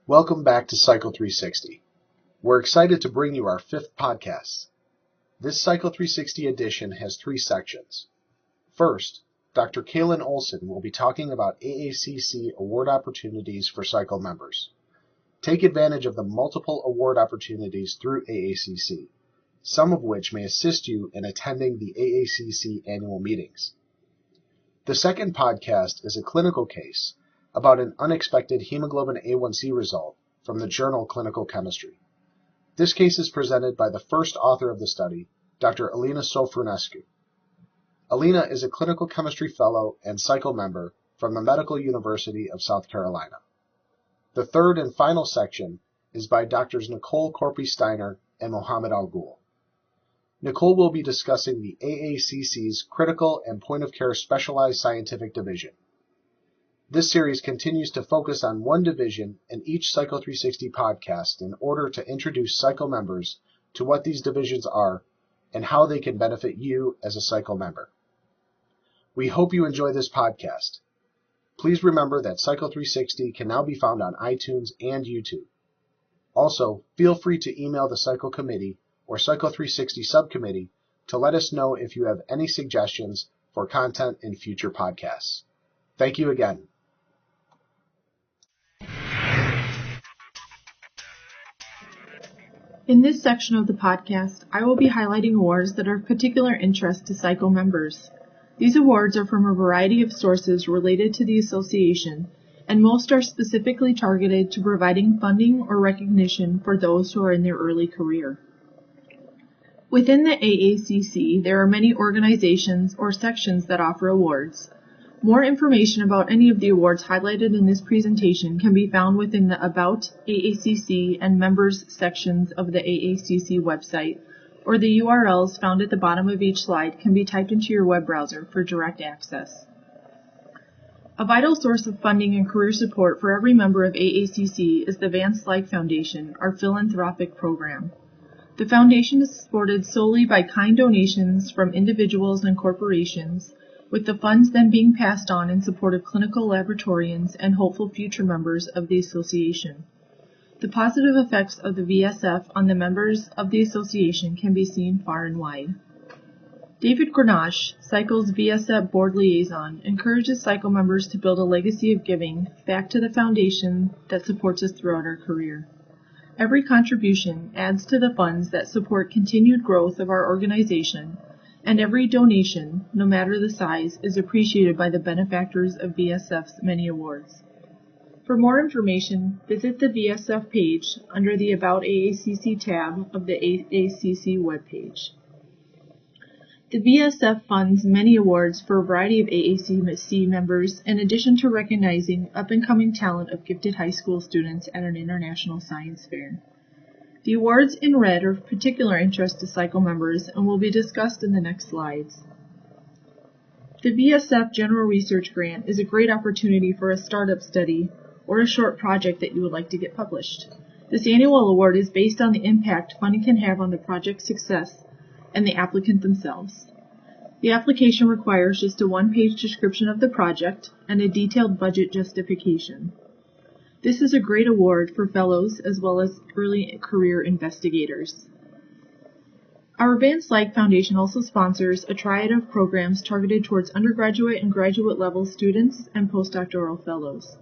Welcome back to SYCL360. We're excited to bring you our 5th podcast. This SYCL360 edition has 3 sections. First, Dr. Helen Olson will be talking about AACC award opportunities for SYCL members. Take advantage of the multiple award opportunities through AACC, some of which may assist you in attending the AACC annual meetings. The second podcast is a clinical case about an unexpected hemoglobin A1C result from the journal Clinical Chemistry. This case is presented by the first author of the study, Dr. Alina Sofrunescu. Alina is a clinical chemistry fellow and SYCL member from the Medical University of South Carolina. The third and final section is by Drs. Nicole Corpy-Steiner and Mohammed Al-Ghul. Nicole will be discussing the AACC's Critical and Point-of-Care Specialized Scientific Division. This series continues to focus on one division in each SYCL360 podcast in order to introduce SYCL members to what these divisions are and how they can benefit you as a SYCL member. We hope you enjoy this podcast. Please remember that SYCL360 can now be found on iTunes and YouTube. Also, feel free to email the SYCL Committee or SYCL360 Subcommittee to let us know if you have any suggestions for content in future podcasts. Thank you again. In this section of the podcast, I will be highlighting awards that are of particular interest to SYCL members. These awards are from a variety of sources related to the association, and most are specifically targeted to providing funding or recognition for those who are in their early career. Within the AACC, there are many organizations or sections that offer awards. More information about any of the awards highlighted in this presentation can be found within the About AACC and Members sections of the AACC website, or the URLs found at the bottom of each slide can be typed into your web browser for direct access. A vital source of funding and career support for every member of AACC is the Slyke Foundation, our philanthropic program. The foundation is supported solely by kind donations from individuals and corporations, with the funds then being passed on in support of clinical laboratorians and hopeful future members of the association. The positive effects of the VSF on the members of the association can be seen far and wide. David Grenache, SYCL's VSF board liaison, encourages SYCL members to build a legacy of giving back to the foundation that supports us throughout our career. Every contribution adds to the funds that support continued growth of our organization, and every donation, no matter the size, is appreciated by the benefactors of VSF's many awards. For more information, visit the VSF page under the About AACC tab of the AACC webpage. The VSF funds many awards for a variety of AACC members, in addition to recognizing up-and-coming talent of gifted high school students at an international science fair. The awards in red are of particular interest to SYCL members and will be discussed in the next slides. The VSF General Research Grant is a great opportunity for a startup study or a short project that you would like to get published. This annual award is based on the impact funding can have on the project's success and the applicant themselves. The application requires just a one-page description of the project and a detailed budget justification. This is a great award for fellows as well as early career investigators. Our Slyke Foundation also sponsors a triad of programs targeted towards undergraduate and graduate level students and postdoctoral fellows.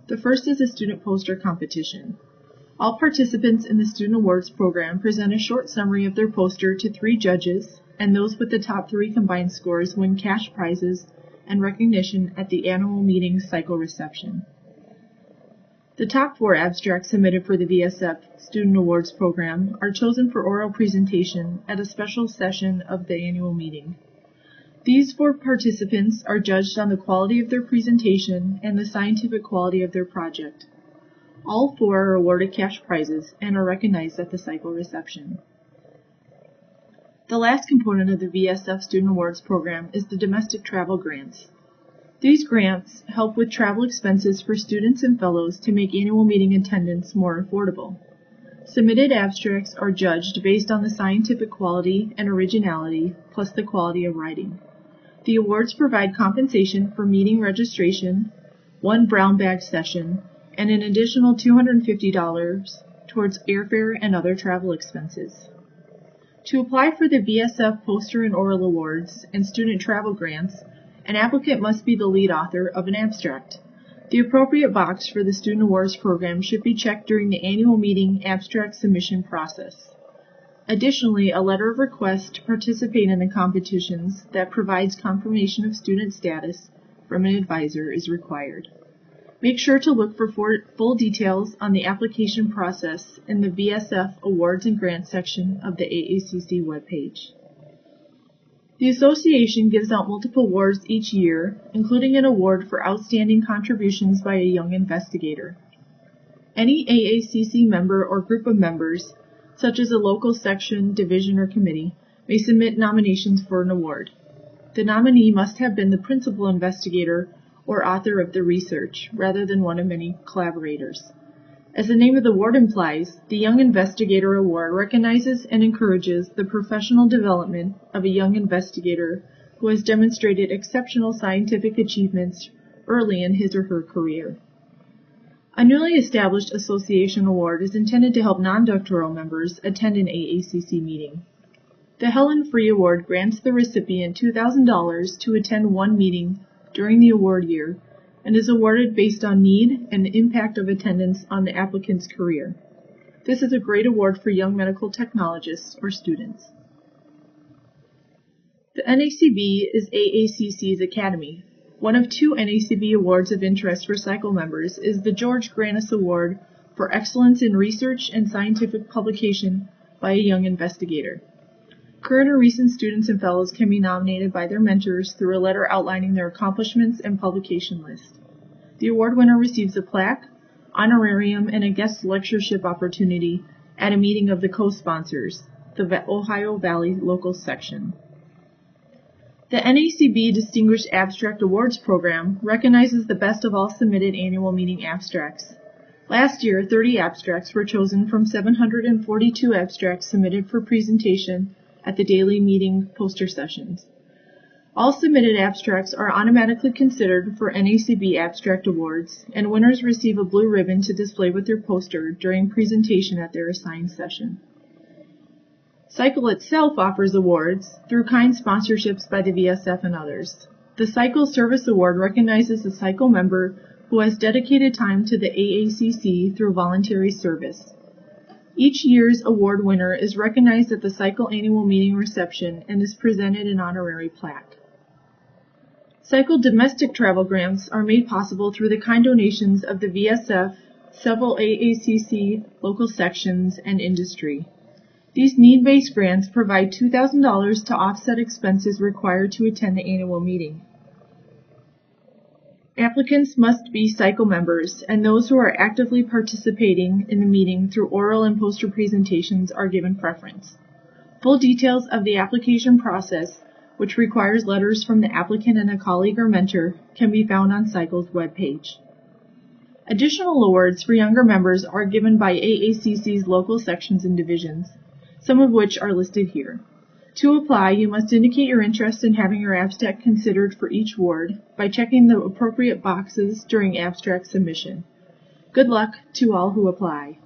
The first is a student poster competition. All participants in the Student Awards program present a short summary of their poster to 3 judges, and those with the top 3 combined scores win cash prizes and recognition at the annual meeting SYCL reception. The top 4 abstracts submitted for the VSF Student Awards program are chosen for oral presentation at a special session of the annual meeting. These 4 participants are judged on the quality of their presentation and the scientific quality of their project. All 4 are awarded cash prizes and are recognized at the SYCL reception. The last component of the VSF Student Awards program is the domestic travel grants. These grants help with travel expenses for students and fellows to make annual meeting attendance more affordable. Submitted abstracts are judged based on the scientific quality and originality, plus the quality of writing. The awards provide compensation for meeting registration, 1 brown bag session, and an additional $250 towards airfare and other travel expenses. To apply for the VSF Poster and Oral Awards and Student Travel Grants, an applicant must be the lead author of an abstract. The appropriate box for the Student Awards program should be checked during the annual meeting abstract submission process. Additionally, a letter of request to participate in the competitions that provides confirmation of student status from an advisor is required. Make sure to look for full details on the application process in the VSF Awards and Grants section of the AACC webpage. The association gives out multiple awards each year, including an award for outstanding contributions by a young investigator. Any AACC member or group of members, such as a local section, division, or committee, may submit nominations for an award. The nominee must have been the principal investigator or author of the research, rather than one of many collaborators. As the name of the award implies, the Young Investigator Award recognizes and encourages the professional development of a young investigator who has demonstrated exceptional scientific achievements early in his or her career. A newly established association award is intended to help non-doctoral members attend an AACC meeting. The Helen Free Award grants the recipient $2,000 to attend one meeting during the award year and is awarded based on need and the impact of attendance on the applicant's career. This is a great award for young medical technologists or students. The NACB is AACC's Academy. One of two NACB awards of interest for SYCL members is the George Granis Award for Excellence in Research and Scientific Publication by a Young Investigator. Current or recent students and fellows can be nominated by their mentors through a letter outlining their accomplishments and publication list. The award winner receives a plaque, honorarium, and a guest lectureship opportunity at a meeting of the co-sponsors, the Ohio Valley Local Section. The NACB Distinguished Abstract Awards Program recognizes the best of all submitted annual meeting abstracts. Last year, 30 abstracts were chosen from 742 abstracts submitted for presentation at the daily meeting poster sessions. All submitted abstracts are automatically considered for NACB Abstract Awards, and winners receive a blue ribbon to display with their poster during presentation at their assigned session. SYCL itself offers awards through kind sponsorships by the VSF and others. The SYCL Service Award recognizes a SYCL member who has dedicated time to the AACC through voluntary service. Each year's award winner is recognized at the SYCL annual meeting reception and is presented an honorary plaque. SYCL domestic travel grants are made possible through the kind donations of the VSF, several AACC local sections, and industry. These need-based grants provide $2,000 to offset expenses required to attend the annual meeting. Applicants must be SYCL members, and those who are actively participating in the meeting through oral and poster presentations are given preference. Full details of the application process, which requires letters from the applicant and a colleague or mentor, can be found on SYCL's webpage. Additional awards for younger members are given by AACC's local sections and divisions, some of which are listed here. To apply, you must indicate your interest in having your abstract considered for each ward by checking the appropriate boxes during abstract submission. Good luck to all who apply.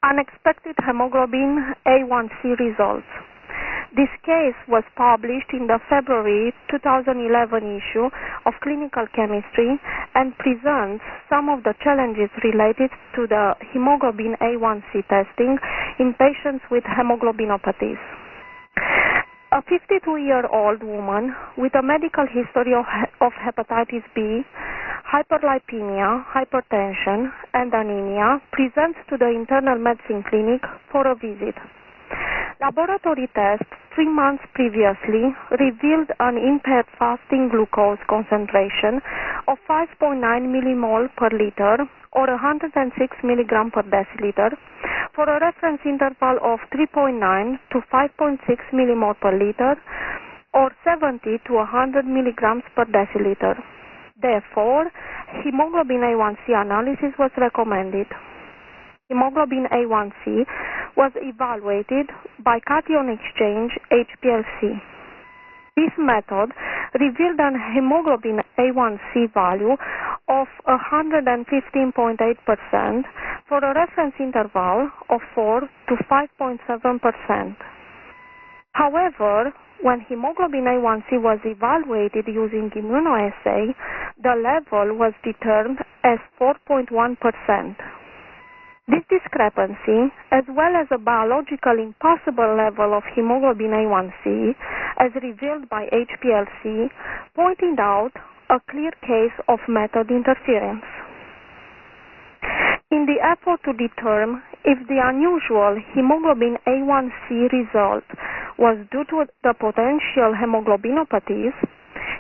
Unexpected hemoglobin A1C results. This case was published in the February 2011 issue of Clinical Chemistry and presents some of the challenges related to the hemoglobin A1C testing in patients with hemoglobinopathies. A 52-year-old woman with a medical history of hepatitis B, hyperlipemia, hypertension, and anemia presents to the internal medicine clinic for a visit. Laboratory tests 3 months previously revealed an impaired fasting glucose concentration of 5.9 millimole per liter or 106 milligram per deciliter for a reference interval of 3.9 to 5.6 millimole per liter or 70 to 100 milligrams per deciliter. Therefore, hemoglobin A1C analysis was recommended. Hemoglobin A1C was evaluated by cation exchange HPLC. This method revealed a hemoglobin A1C value of 115.8% for a reference interval of 4 to 5.7%. However, when hemoglobin A1C was evaluated using immunoassay, the level was determined as 4.1%. This discrepancy, as well as a biological impossible level of hemoglobin A1C, as revealed by HPLC, pointed out a clear case of method interference. In the effort to determine if the unusual hemoglobin A1C result was due to the potential hemoglobinopathies,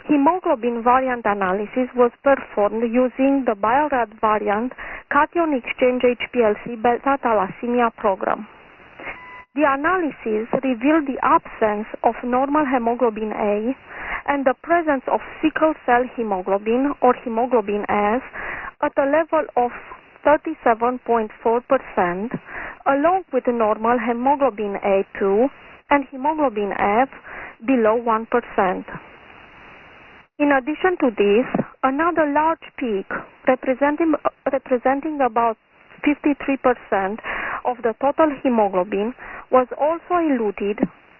hemoglobin variant analysis was performed using the Bio-Rad variant cation exchange HPLC beta thalassemia program. The analysis revealed the absence of normal hemoglobin A and the presence of sickle cell hemoglobin or hemoglobin S at a level of 37.4%, along with normal hemoglobin A2 and hemoglobin F below 1%. In addition to this, another large peak representing about 53% of the total hemoglobin was also eluded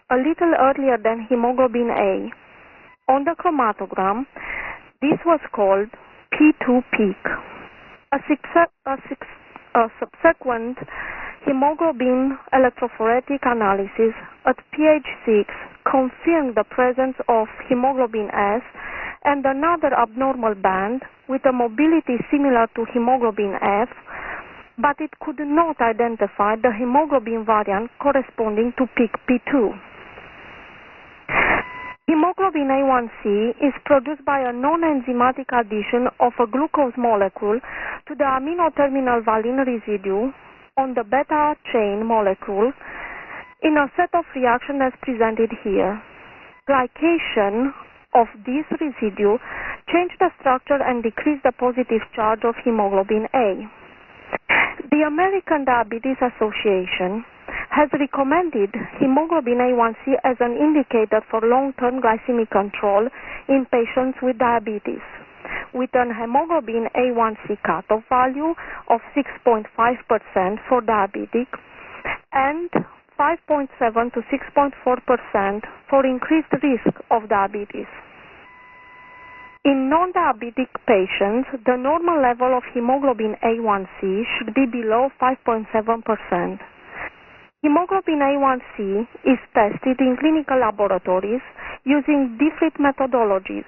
a little earlier than hemoglobin A. On the chromatogram, this was called P2 peak. A subsequent hemoglobin electrophoretic analysis at pH 6 confirmed the presence of hemoglobin S and another abnormal band with a mobility similar to hemoglobin F, but it could not identify the hemoglobin variant corresponding to peak P2. Hemoglobin A1C is produced by a non-enzymatic addition of a glucose molecule to the amino terminal valine residue on the beta chain molecule in a set of reactions as presented here. Glycation of this residue changed the structure and decreased the positive charge of hemoglobin A. The American Diabetes Association has recommended hemoglobin A1C as an indicator for long-term glycemic control in patients with diabetes, with an hemoglobin A1C cutoff value of 6.5% for diabetic and 5.7 to 6.4% for increased risk of diabetes. In non-diabetic patients, the normal level of hemoglobin A1C should be below 5.7%. Hemoglobin A1C is tested in clinical laboratories using different methodologies.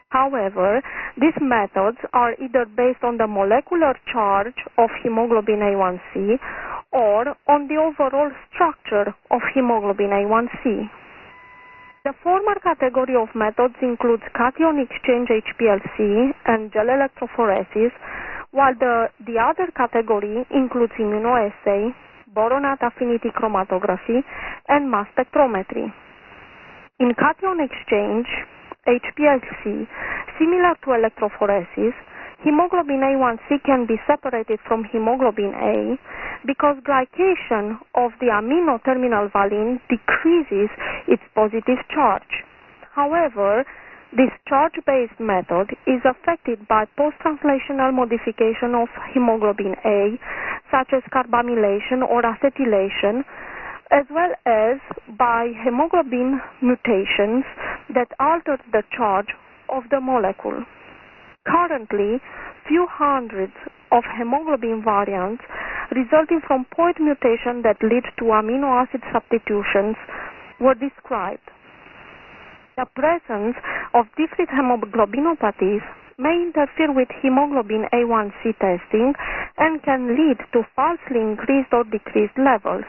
However, these methods are either based on the molecular charge of hemoglobin A1C or on the overall structure of hemoglobin A1C. The former category of methods includes cation exchange HPLC and gel electrophoresis, while the other category includes immunoassay, boronate affinity chromatography, and mass spectrometry. In cation exchange HPLC, similar to electrophoresis, hemoglobin A1C can be separated from hemoglobin A because glycation of the amino terminal valine decreases its positive charge. However, this charge-based method is affected by post-translational modification of hemoglobin A, such as carbamylation or acetylation, as well as by hemoglobin mutations that alter the charge of the molecule. Currently, few hundreds of hemoglobin variants resulting from point mutation that lead to amino acid substitutions were described. The presence of different hemoglobinopathies may interfere with hemoglobin A1C testing and can lead to falsely increased or decreased levels.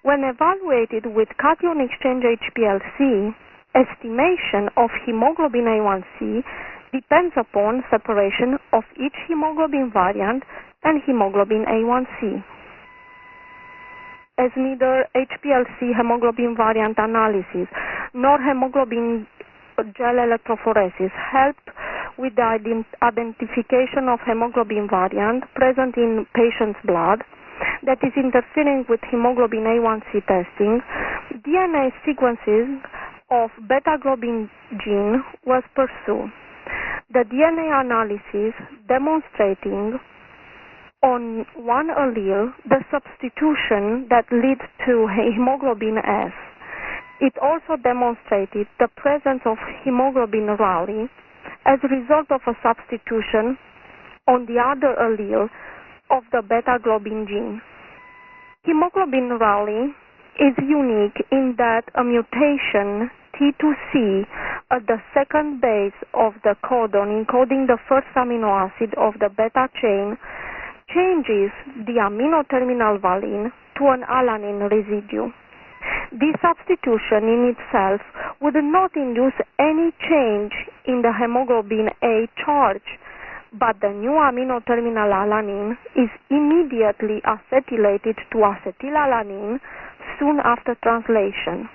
When evaluated with cation exchange HPLC, estimation of hemoglobin A1C depends upon separation of each hemoglobin variant and hemoglobin A1C. As neither HPLC hemoglobin variant analysis nor hemoglobin gel electrophoresis helped with the identification of hemoglobin variant present in patient's blood that is interfering with hemoglobin A1C testing, DNA sequencing of beta-globin gene was pursued. The DNA analysis demonstrating on one allele the substitution that leads to hemoglobin S. It also demonstrated the presence of hemoglobin Raleigh as a result of a substitution on the other allele of the beta-globin gene. Hemoglobin Raleigh is unique in that a mutation T2C at the second base of the codon encoding the first amino acid of the beta chain changes the amino terminal valine to an alanine residue. This substitution in itself would not induce any change in the hemoglobin A charge, but the new amino terminal alanine is immediately acetylated to acetylalanine soon after translation.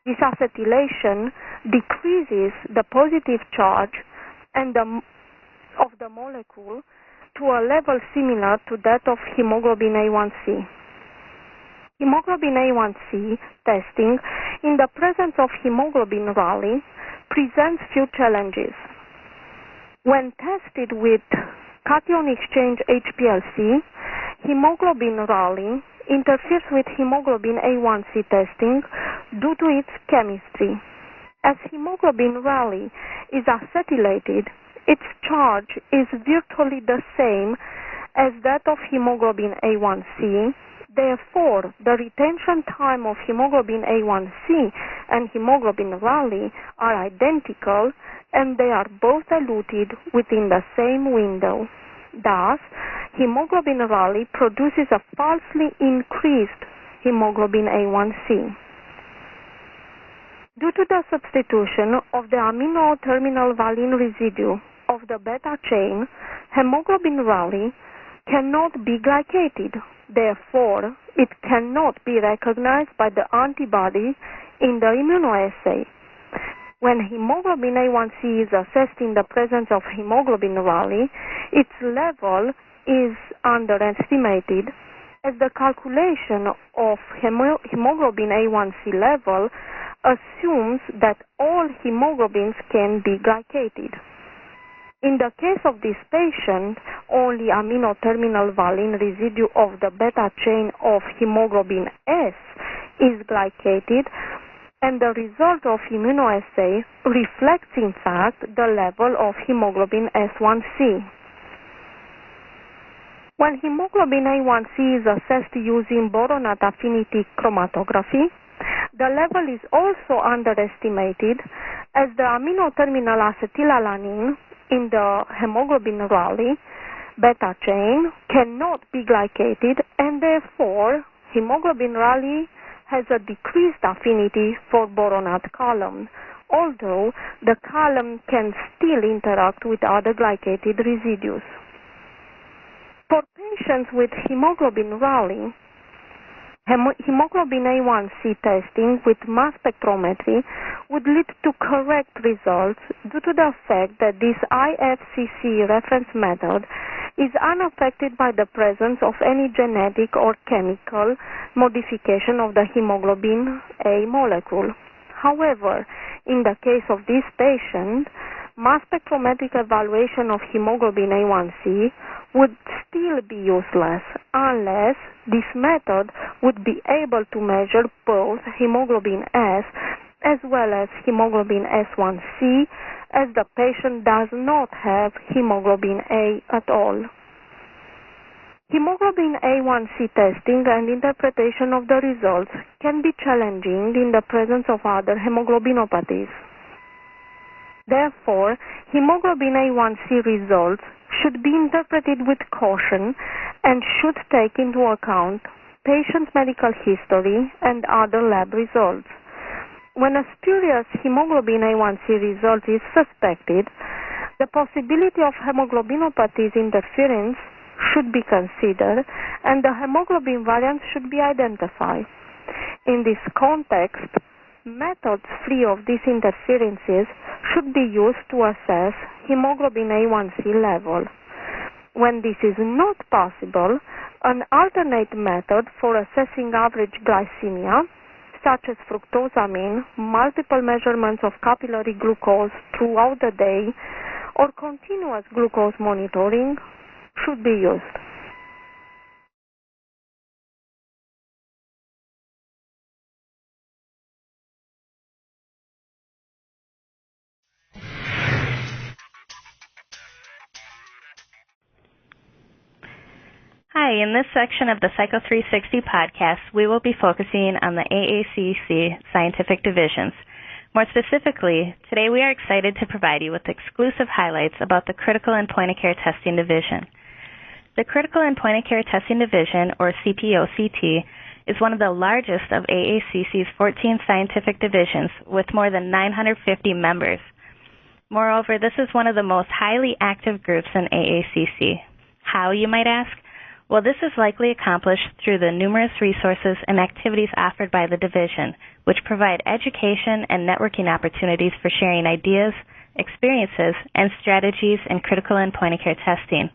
This acetylation decreases the positive charge of the molecule to a level similar to that of hemoglobin A1C. Hemoglobin A1C testing in the presence of hemoglobin Raleigh presents few challenges. When tested with cation exchange HPLC, hemoglobin Raleigh interferes with hemoglobin A1C testing due to its chemistry. As hemoglobin Raleigh is acetylated, its charge is virtually the same as that of hemoglobin A1C. Therefore, the retention time of hemoglobin A1C and hemoglobin Raleigh are identical, and they are both eluted within the same window. Thus, hemoglobin Raleigh produces a falsely increased hemoglobin A1C. Due to the substitution of the amino terminal valine residue of the beta chain, hemoglobin Raleigh cannot be glycated. Therefore, it cannot be recognized by the antibody in the immunoassay. When hemoglobin A1C is assessed in the presence of hemoglobin Raleigh, its level is underestimated, as the calculation of hemoglobin A1C level assumes that all hemoglobins can be glycated. In the case of this patient, only amino terminal valine residue of the beta chain of hemoglobin S is glycated, and the result of immunoassay reflects in fact the level of hemoglobin S1C. When hemoglobin A1C is assessed using boronate affinity chromatography, the level is also underestimated, as the amino terminal acetylalanine in the hemoglobin Raleigh beta chain cannot be glycated, and therefore hemoglobin Raleigh has a decreased affinity for boronate column, although the column can still interact with other glycated residues. For patients with hemoglobin Raleigh, hemoglobin A1C testing with mass spectrometry would lead to correct results due to the fact that this AACC reference method is unaffected by the presence of any genetic or chemical modification of the hemoglobin A molecule. However, in the case of this patient, mass spectrometric evaluation of hemoglobin A1C would still be useless unless this method would be able to measure both hemoglobin S as well as hemoglobin S1C, as the patient does not have hemoglobin A at all. Hemoglobin A1C testing and interpretation of the results can be challenging in the presence of other hemoglobinopathies. Therefore, hemoglobin A1C results should be interpreted with caution and should take into account patient's medical history and other lab results. When a spurious hemoglobin A1C result is suspected, the possibility of hemoglobinopathies interference should be considered, and the hemoglobin variants should be identified. In this context, methods free of these interferences should be used to assess hemoglobin A1C level. When this is not possible, an alternate method for assessing average glycemia, such as fructosamine, multiple measurements of capillary glucose throughout the day, or continuous glucose monitoring should be used. Hi, in this section of the SYCL360 podcast, we will be focusing on the AACC scientific divisions. More specifically, today we are excited to provide you with exclusive highlights about the Critical and Point-of-Care Testing Division. The Critical and Point-of-Care Testing Division, or CPOCT, is one of the largest of AACC's 14 scientific divisions with more than 950 members. Moreover, this is one of the most highly active groups in AACC. How, you might ask? Well, this is likely accomplished through the numerous resources and activities offered by the division, which provide education and networking opportunities for sharing ideas, experiences, and strategies in critical and point-of-care testing.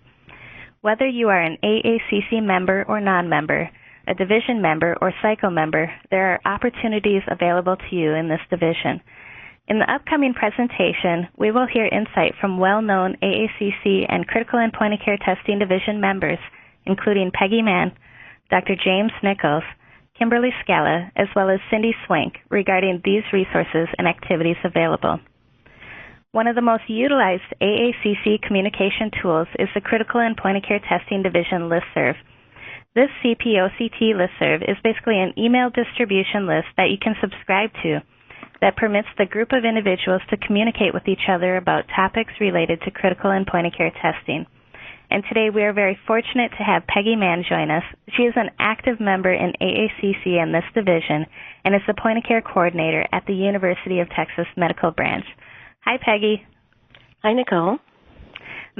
Whether you are an AACC member or non-member, a division member or SYCL member, there are opportunities available to you in this division. In the upcoming presentation, we will hear insight from well-known AACC and critical and point-of-care testing division members, including Peggy Mann, Dr. James Nichols, Kimberly Scala, as well as Cindy Swank, regarding these resources and activities available. One of the most utilized AACC communication tools is the Critical and Point-of-Care Testing Division Listserv. This CPOCT Listserv is basically an email distribution list that you can subscribe to that permits the group of individuals to communicate with each other about topics related to critical and point-of-care testing. And today we are very fortunate to have Peggy Mann join us. She is an active member in AACC in this division and is the point-of-care coordinator at the University of Texas Medical Branch. Hi, Peggy. Hi, Nicole.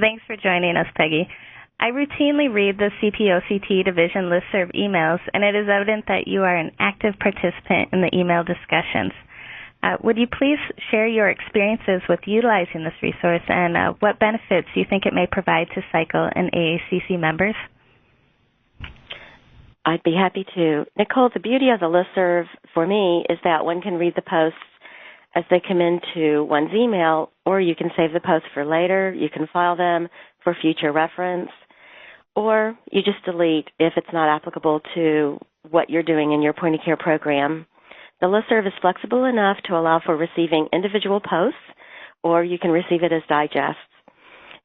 Thanks for joining us, Peggy. I routinely read the CPOCT Division Listserv emails, and it is evident that you are an active participant in the email discussions. Would you please share your experiences with utilizing this resource and what benefits you think it may provide to SYCL and AACC members? I'd be happy to. Nicole, the beauty of the listserv for me is that one can read the posts as they come into one's email, or you can save the posts for later. You can file them for future reference, or you just delete if it's not applicable to what you're doing in your point-of-care program. The listserv is flexible enough to allow for receiving individual posts, or you can receive it as digests.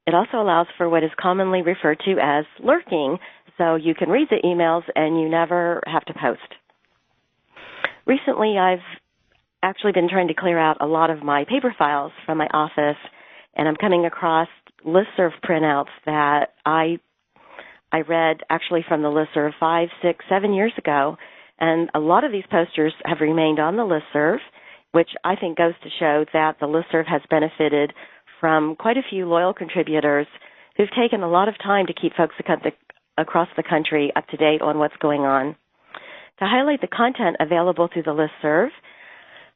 It also allows for what is commonly referred to as lurking, so you can read the emails and you never have to post. Recently, I've actually been trying to clear out a lot of my paper files from my office, and I'm coming across listserv printouts that I read actually from the listserv 5, 6, 7 years ago. And a lot of these posters have remained on the listserv, which I think goes to show that the listserv has benefited from quite a few loyal contributors who've taken a lot of time to keep folks across the country up to date on what's going on. To highlight the content available through the listserv,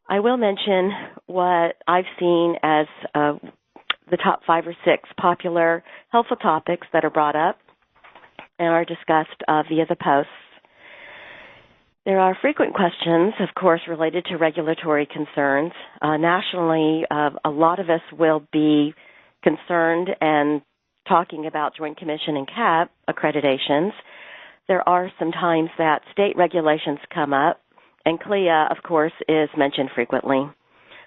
I will mention what I've seen as the top 5 or 6 popular helpful topics that are brought up and are discussed via the posts. There are frequent questions, of course, related to regulatory concerns. Nationally, a lot of us will be concerned and talking about Joint Commission and CAP accreditations. There are some times that state regulations come up, and CLIA, of course, is mentioned frequently.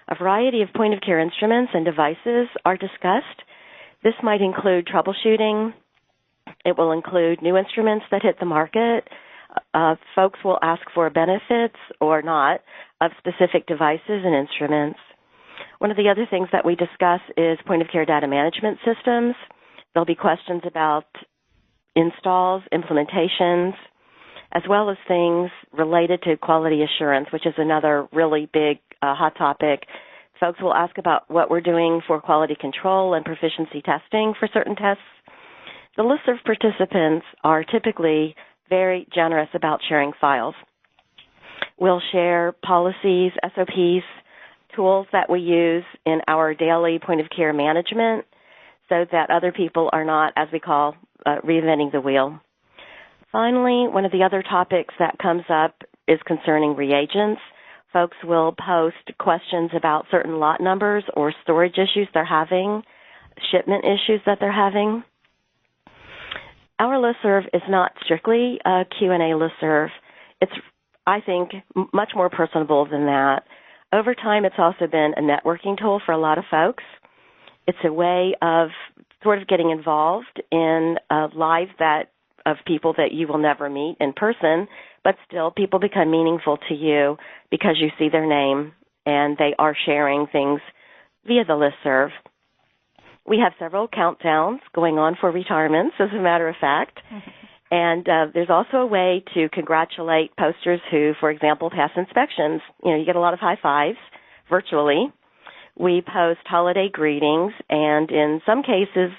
A variety of point-of-care instruments and devices are discussed. This might include troubleshooting. It will include new instruments that hit the market. Folks will ask for benefits or not of specific devices and instruments. One of the other things that we discuss is point-of-care data management systems. There'll be questions about installs, implementations, as well as things related to quality assurance, which is another really big hot topic. Folks will ask about what we're doing for quality control and proficiency testing for certain tests. The listserv participants are typically very generous about sharing files. We'll share policies, SOPs, tools that we use in our daily point-of-care management so that other people are not, as we call, reinventing the wheel. Finally, one of the other topics that comes up is concerning reagents. folks will post questions about certain lot numbers or storage issues they're having, shipment issues that they're having. Our listserv is not strictly a Q&A listserv. It's, I think, much more personable than that. Over time, it's also been a networking tool for a lot of folks. It's a way of sort of getting involved in lives of people that you will never meet in person, but still people become meaningful to you because you see their name and they are sharing things via the listserv. We have several countdowns going on for retirements, as a matter of fact. And there's also a way to congratulate posters who, for example, pass inspections. You know, you get a lot of high fives virtually. We post holiday greetings, and in some cases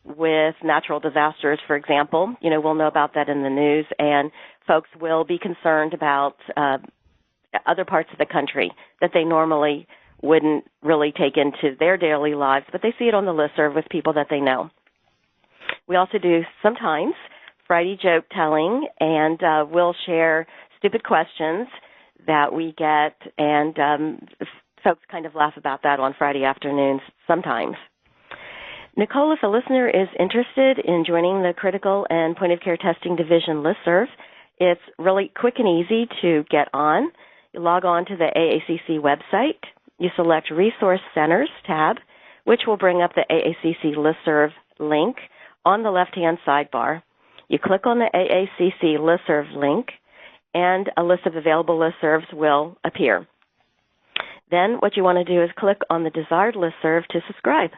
with natural disasters, for example, you know, we'll know about that in the news, and folks will be concerned about other parts of the country that they normally wouldn't really take into their daily lives, but they see it on the listserv with people that they know. We also do sometimes Friday joke telling, and we'll share stupid questions that we get, and folks kind of laugh about that on Friday afternoons sometimes. Nicole, if a listener is interested in joining the Critical and Point-of-Care Testing Division listserv, it's really quick and easy to get on. You log on to the AACC website. You select Resource Centers tab, which will bring up the AACC listserv link on the left-hand sidebar. You click on the AACC listserv link, and a list of available listservs will appear. Then what you want to do is click on the desired listserv to subscribe.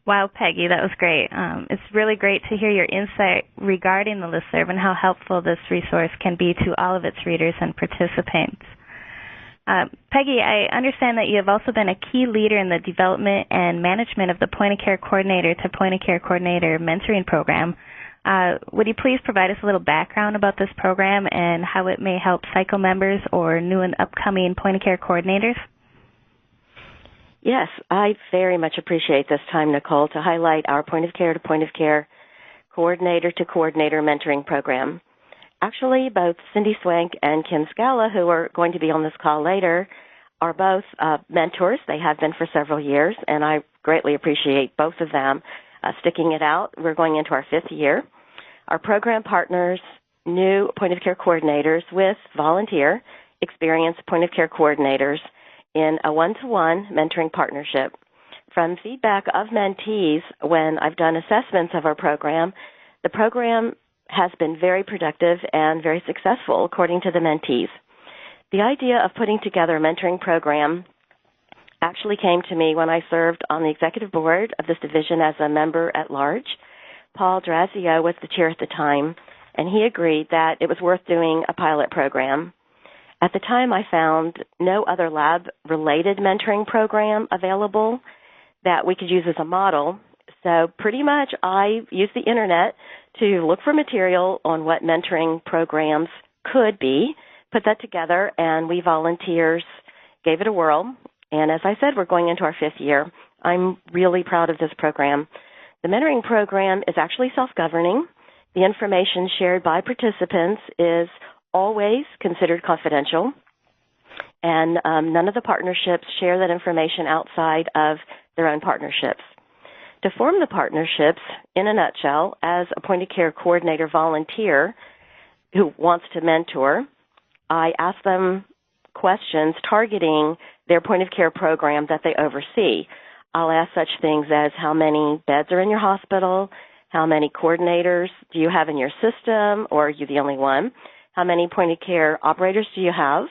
Wow, Peggy, that was great. It's really great to hear your insight regarding the listserv and how helpful this resource can be to all of its readers and participants. Peggy, I understand that you have also been a key leader in the development and management of the point-of-care coordinator to point-of-care coordinator mentoring program. Would you please provide us a little background about this program and how it may help SYCL members or new and upcoming point-of-care coordinators? Yes, I very much appreciate this time, Nicole, to highlight our point-of-care to point-of-care coordinator to coordinator mentoring program. Actually, both Cindy Swank and Kim Scala, who are going to be on this call later, are both mentors. They have been for several years, and I greatly appreciate both of them sticking it out. We're going into our 5th year. Our program partners new point-of-care coordinators with volunteer, experienced point-of-care coordinators in a one-to-one mentoring partnership. From feedback of mentees when I've done assessments of our program, the program has been very productive and very successful, according to the mentees. The idea of putting together a mentoring program actually came to me when I served on the executive board of this division as a member at large. Paul Drazio was the chair at the time, and he agreed that it was worth doing a pilot program. At the time, I found no other lab-related mentoring program available that we could use as a model. So pretty much I used the Internet to look for material on what mentoring programs could be, put that together, and we volunteers gave it a whirl. And as I said, we're going into our 5th year. I'm really proud of this program. The mentoring program is actually self-governing. The information shared by participants is always considered confidential, and none of the partnerships share that information outside of their own partnerships. To form the partnerships, in a nutshell, as a point-of-care coordinator volunteer who wants to mentor, I ask them questions targeting their point-of-care program that they oversee. I'll ask such things as how many beds are in your hospital, how many coordinators do you have in your system, or are you the only one? How many point-of-care operators do you have?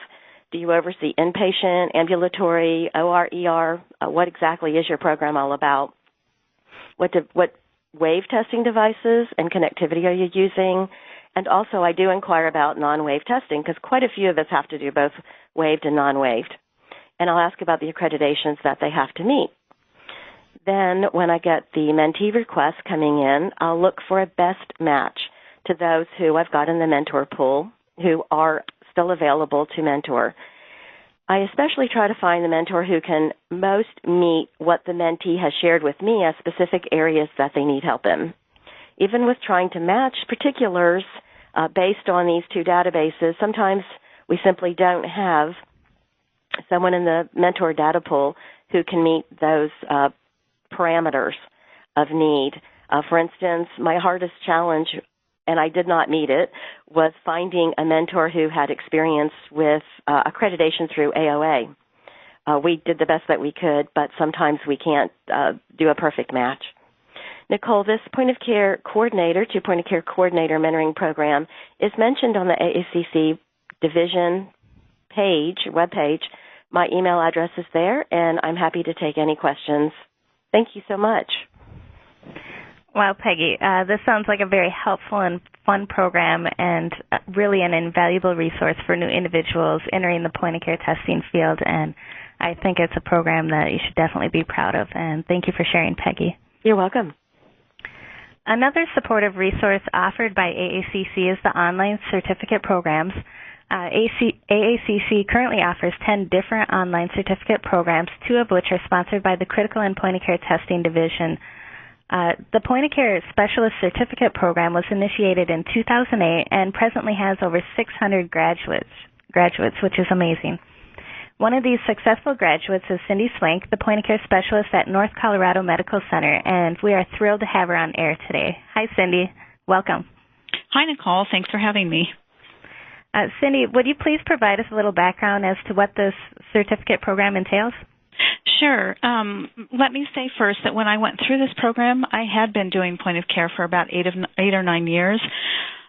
Do you oversee inpatient, ambulatory, OR, ER? What exactly is your program all about? What wave testing devices and connectivity are you using? And also I do inquire about non-wave testing because quite a few of us have to do both waved and non-waved. And I'll ask about the accreditations that they have to meet. Then when I get the mentee requests coming in, I'll look for a best match to those who I've got in the mentor pool who are still available to mentor. I especially try to find the mentor who can most meet what the mentee has shared with me as specific areas that they need help in. Even with trying to match particulars based on these two databases, sometimes We simply don't have someone in the mentor data pool who can meet those parameters of need. For instance, my hardest challenge, and I did not meet it, was finding a mentor who had experience with accreditation through AOA. We did the best that we could, but sometimes we can't do a perfect match. Nicole, this point-of-care coordinator to point-of-care coordinator mentoring program is mentioned on the AACC division webpage. My email address is there, and I'm happy to take any questions. Thank you so much. Wow, Peggy, this sounds like a very helpful and fun program and really an invaluable resource for new individuals entering the point-of-care testing field, and I think it's a program that you should definitely be proud of, and thank you for sharing, Peggy. You're welcome. Another supportive resource offered by AACC is the online certificate programs. AACC currently offers 10 different online certificate programs, 2 of which are sponsored by the Critical and Point-of-Care Testing Division. The Point-of-Care Specialist Certificate Program was initiated in 2008 and presently has over 600 graduates, which is amazing. One of these successful graduates is Cindy Swank, the point-of-care specialist at North Colorado Medical Center, and we are thrilled to have her on air today. Hi, Cindy. Welcome. Hi, Nicole. Thanks for having me. Cindy, would you please provide us a little background as to what this certificate program entails? Sure. Let me say first that when I went through this program, I had been doing point-of-care for about 8 or 9 years.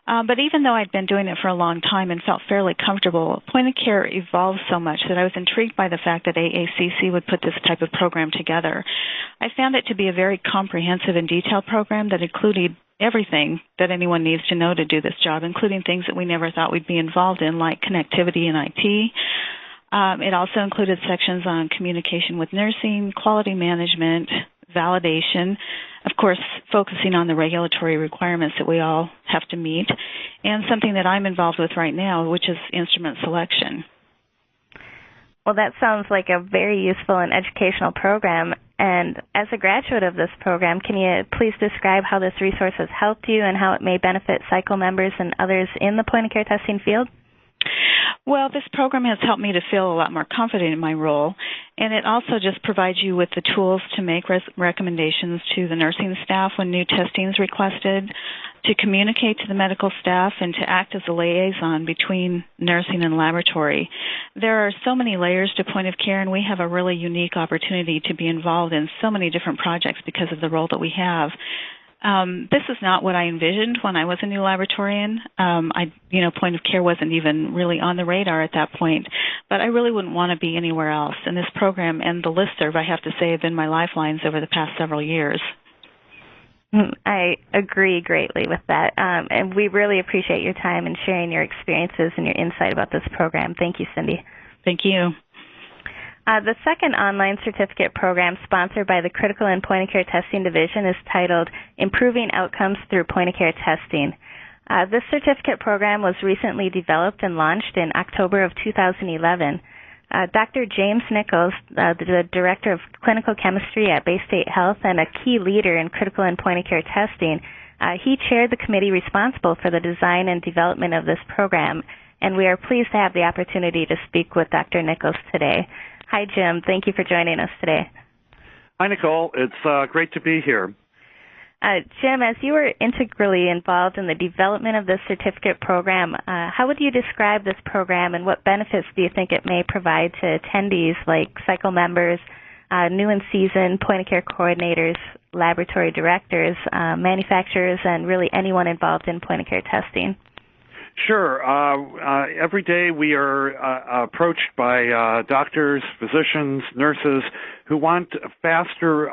But even though I'd been doing it for a long time and felt fairly comfortable, point-of-care evolved so much that I was intrigued by the fact that AACC would put this type of program together. I found it to be a very comprehensive and detailed program that included everything that anyone needs to know to do this job, including things that we never thought we'd be involved in, like connectivity and IT. It also included sections on communication with nursing, quality management, validation, of course, focusing on the regulatory requirements that we all have to meet, and something that I'm involved with right now, which is instrument selection. Well, that sounds like a very useful and educational program. And as a graduate of this program, can you please describe how this resource has helped you and how it may benefit SYCL members and others in the point-of-care testing field? Well, this program has helped me to feel a lot more confident in my role, and it also just provides you with the tools to make recommendations to the nursing staff when new testing is requested, to communicate to the medical staff, and to act as a liaison between nursing and laboratory. There are so many layers to point of care, and we have a really unique opportunity to be involved in so many different projects because of the role that we have. This is not what I envisioned when I was a new laboratorian. Point of care wasn't even really on the radar at that point, but I really wouldn't want to be anywhere else. And this program and the Listserv, I have to say, have been my lifelines over the past several years. I agree greatly with that, and we really appreciate your time and sharing your experiences and your insight about this program. Thank you, Cindy. Thank you. The second online certificate program sponsored by the Critical and Point-of-Care Testing Division is titled Improving Outcomes Through Point-of-Care Testing. This certificate program was recently developed and launched in October of 2011. Dr. James Nichols, the Director of Clinical Chemistry at Bay State Health and a key leader in critical and point-of-care testing, he chaired the committee responsible for the design and development of this program, and we are pleased to have the opportunity to speak with Dr. Nichols today. Hi, Jim. Thank you for joining us today. Hi, Nicole. It's great to be here. Jim, as you were integrally involved in the development of this certificate program, how would you describe this program and what benefits do you think it may provide to attendees like SYCL members, new and seasoned point-of-care coordinators, laboratory directors, manufacturers, and really anyone involved in point-of-care testing? Sure. Every day we are approached by doctors, physicians, nurses who want faster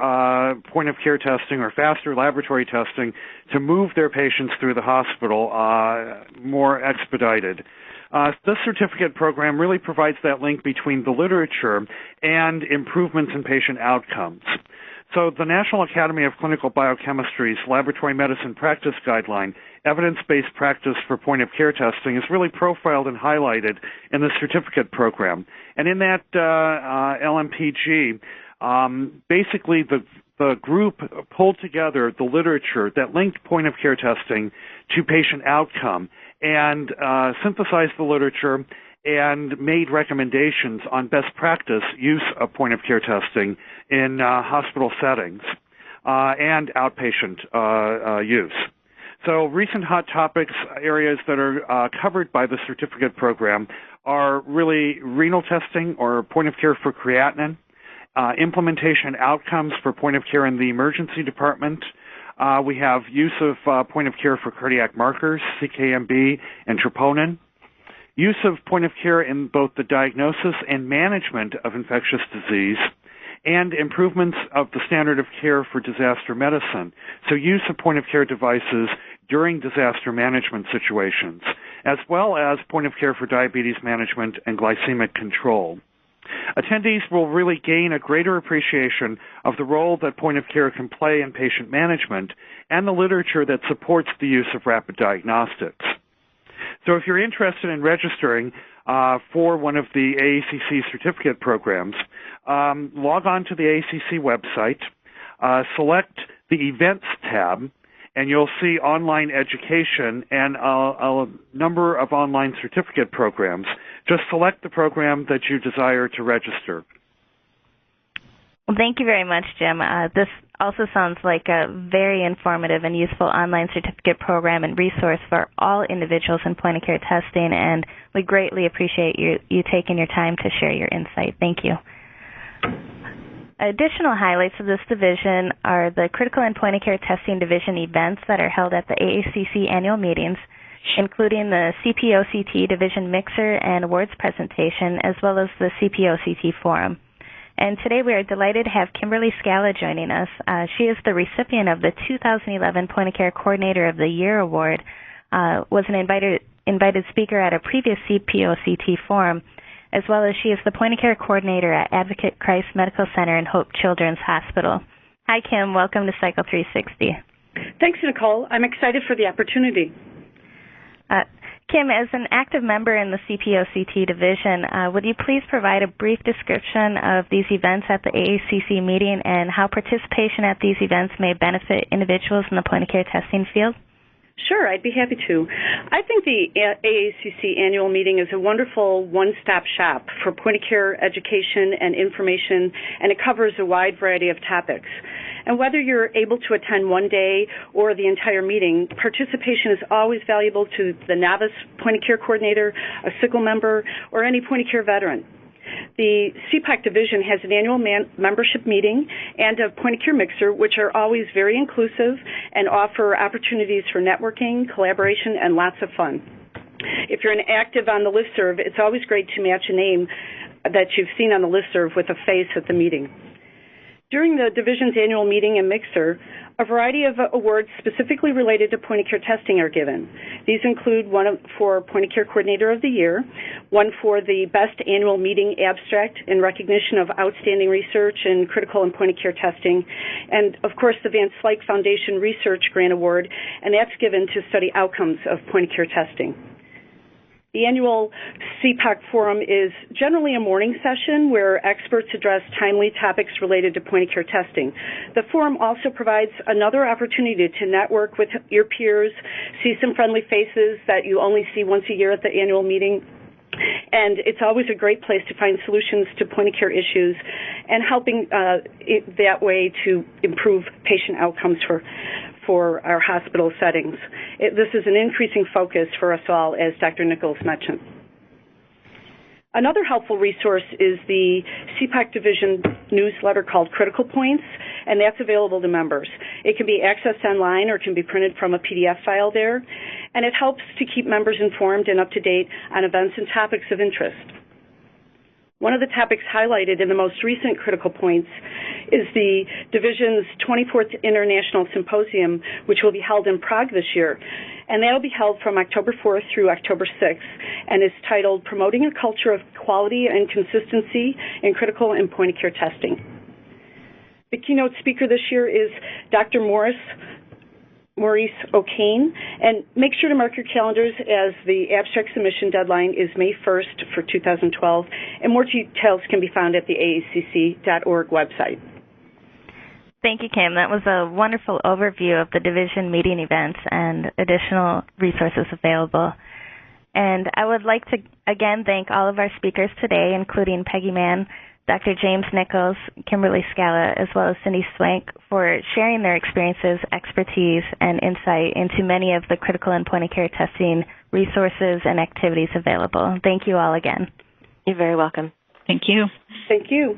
point-of-care testing or faster laboratory testing to move their patients through the hospital more expedited. This certificate program really provides that link between the literature and improvements in patient outcomes. So the National Academy of Clinical Biochemistry's Laboratory Medicine Practice Guideline, Evidence-Based Practice for Point-of-Care Testing, is really profiled and highlighted in the certificate program. And in that LMPG, basically the group pulled together the literature that linked point-of-care testing to patient outcome and synthesized the literature and made recommendations on best practice use of point-of-care testing in hospital settings and outpatient use. So recent hot topics, areas that are covered by the certificate program are really renal testing or point-of-care for creatinine, implementation outcomes for point-of-care in the emergency department. We have use of point-of-care for cardiac markers, CKMB and troponin. Use of point-of-care in both the diagnosis and management of infectious disease, and improvements of the standard of care for disaster medicine. So use of point-of-care devices during disaster management situations, as well as point-of-care for diabetes management and glycemic control. Attendees will really gain a greater appreciation of the role that point-of-care can play in patient management and the literature that supports the use of rapid diagnostics. So if you're interested in registering for one of the AACC certificate programs, log on to the AACC website, select the Events tab, and you'll see online education and a number of online certificate programs. Just select the program that you desire to register. Well, thank you very much, Jim. This also sounds like a very informative and useful online certificate program and resource for all individuals in point-of-care testing, and we greatly appreciate you taking your time to share your insight. Thank you. Additional highlights of this division are the Critical and Point-of-Care Testing Division events that are held at the AACC annual meetings, including the CPOCT Division Mixer and Awards presentation, as well as the CPOCT Forum. And today we are delighted to have Kimberly Scala joining us. She is the recipient of the 2011 Point-of-Care Coordinator of the Year Award, was an invited speaker at a previous CPOCT Forum, as well as she is the Point-of-Care Coordinator at Advocate Christ Medical Center and Hope Children's Hospital. Hi, Kim. Welcome to SYCL360. Thanks, Nicole. I'm excited for the opportunity. Kim, as an active member in the CPOCT division, would you please provide a brief description of these events at the AACC meeting and how participation at these events may benefit individuals in the point-of-care testing field? Sure, I'd be happy to. I think the AACC annual meeting is a wonderful one-stop shop for point-of-care education and information, and it covers a wide variety of topics. And whether you're able to attend one day or the entire meeting, participation is always valuable to the novice point-of-care coordinator, a SYCL member, or any point-of-care veteran. The CPOCT division has an annual membership meeting and a point-of-care mixer, which are always very inclusive and offer opportunities for networking, collaboration, and lots of fun. If you're active on the Listserv, it's always great to match a name that you've seen on the Listserv with a face at the meeting. During the division's annual meeting and mixer, a variety of awards specifically related to point-of-care testing are given. These include one for Point-of-Care Coordinator of the Year, one for the Best Annual Meeting Abstract in recognition of outstanding research in critical and point-of-care testing, and, of course, the Slyke Foundation Research Grant Award, and that's given to study outcomes of point-of-care testing. The annual CPOCT Forum is generally a morning session where experts address timely topics related to point-of-care testing. The forum also provides another opportunity to network with your peers, see some friendly faces that you only see once a year at the annual meeting, and it's always a great place to find solutions to point-of-care issues and helping that way to improve patient outcomes for our hospital settings. This is an increasing focus for us all, as Dr. Nichols mentioned. Another helpful resource is the CPOCT division newsletter called Critical Points, and that's available to members. It can be accessed online or can be printed from a PDF file there, and it helps to keep members informed and up to date on events and topics of interest. One of the topics highlighted in the most recent Critical Points is the division's 24th International Symposium, which will be held in Prague this year. And that will be held from October 4th through October 6th, and is titled Promoting a Culture of Quality and Consistency in Critical and Point-of-Care Testing. The keynote speaker this year is Dr. Maurice O'Kane, and make sure to mark your calendars as the abstract submission deadline is May 1st for 2012, and more details can be found at the AACC.org website. Thank you, Kim. That was a wonderful overview of the division meeting events and additional resources available. And I would like to again thank all of our speakers today, including Peggy Mann, Dr. James Nichols, Kimberly Scala, as well as Cindy Swank, for sharing their experiences, expertise, and insight into many of the critical and point-of-care testing resources and activities available. Thank you all again. You're very welcome. Thank you. Thank you.